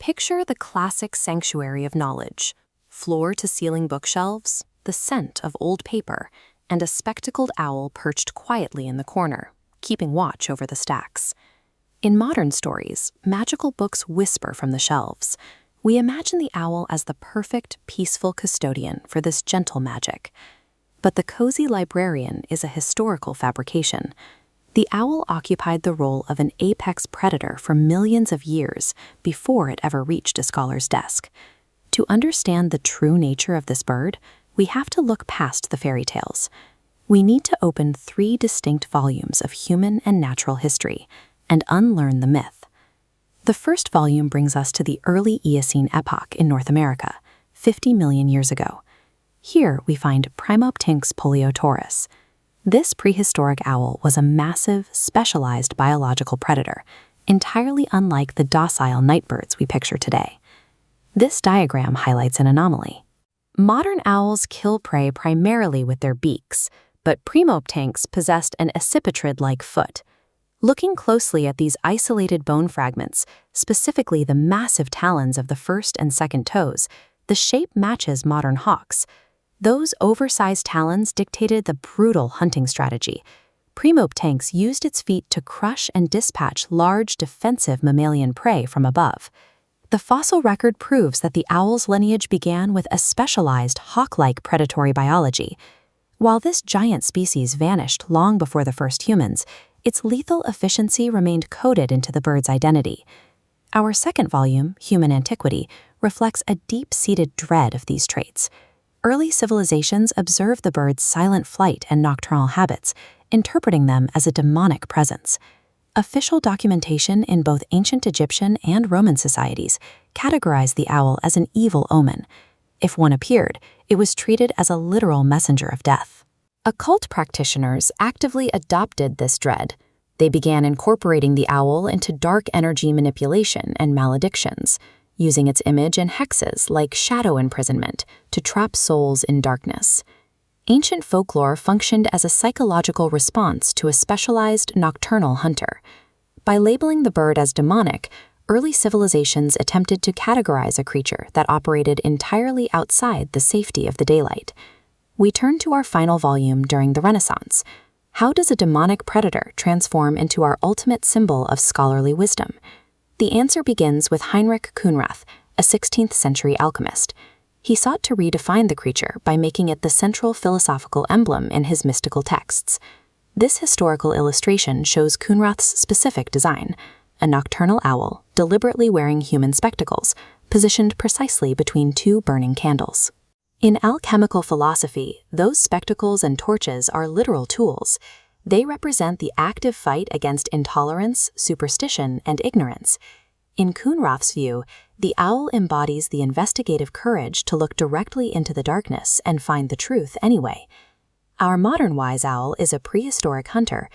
Picture the classic sanctuary of knowledge: floor-to-ceiling bookshelves, the scent of old paper, and a spectacled owl perched quietly in the corner, keeping watch over the stacks. In modern stories, magical books whisper from the shelves. We imagine the owl as the perfect, peaceful custodian for this gentle magic. But the cozy librarian is a historical fabrication. The owl occupied the role of an apex predator for millions of years before it ever reached a scholar's desk. To understand the true nature of this bird, we have to look past the fairy tales. We need to open 3 distinct volumes of human and natural history and unlearn the myth. The first volume brings us to the early Eocene epoch in North America, 50 million years ago. Here we find Primoptynx poliotaurus. This prehistoric owl was a massive, specialized biological predator, entirely unlike the docile nightbirds we picture today. This diagram highlights an anomaly. Modern owls kill prey primarily with their beaks, but Primoptynx possessed an accipitrid-like foot. Looking closely at these isolated bone fragments, specifically the massive talons of the first and second toes, the shape matches modern hawks. Those oversized talons dictated the brutal hunting strategy. Primoptynx used its feet to crush and dispatch large defensive mammalian prey from above. The fossil record proves that the owl's lineage began with a specialized hawk-like predatory biology. While this giant species vanished long before the first humans, its lethal efficiency remained coded into the bird's identity. Our second volume, Human Antiquity, reflects a deep-seated dread of these traits. Early civilizations observed the bird's silent flight and nocturnal habits, interpreting them as a demonic presence. Official documentation in both ancient Egyptian and Roman societies categorized the owl as an evil omen. If one appeared, it was treated as a literal messenger of death. Occult practitioners actively adopted this dread. They began incorporating the owl into dark energy manipulation and maledictions, using its image and hexes like shadow imprisonment to trap souls in darkness. Ancient folklore functioned as a psychological response to a specialized nocturnal hunter. By labeling the bird as demonic, early civilizations attempted to categorize a creature that operated entirely outside the safety of the daylight. We turn to our final volume during the Renaissance. How does a demonic predator transform into our ultimate symbol of scholarly wisdom? The answer begins with Heinrich Khunrath, a 16th century alchemist. He sought to redefine the creature by making it the central philosophical emblem in his mystical texts. This historical illustration shows Khunrath's specific design: a nocturnal owl deliberately wearing human spectacles, positioned precisely between 2 burning candles. In alchemical philosophy, those spectacles and torches are literal tools. They represent the active fight against intolerance, superstition, and ignorance. In Khunrath's view, the owl embodies the investigative courage to look directly into the darkness and find the truth anyway. Our modern wise owl is a prehistoric hunter.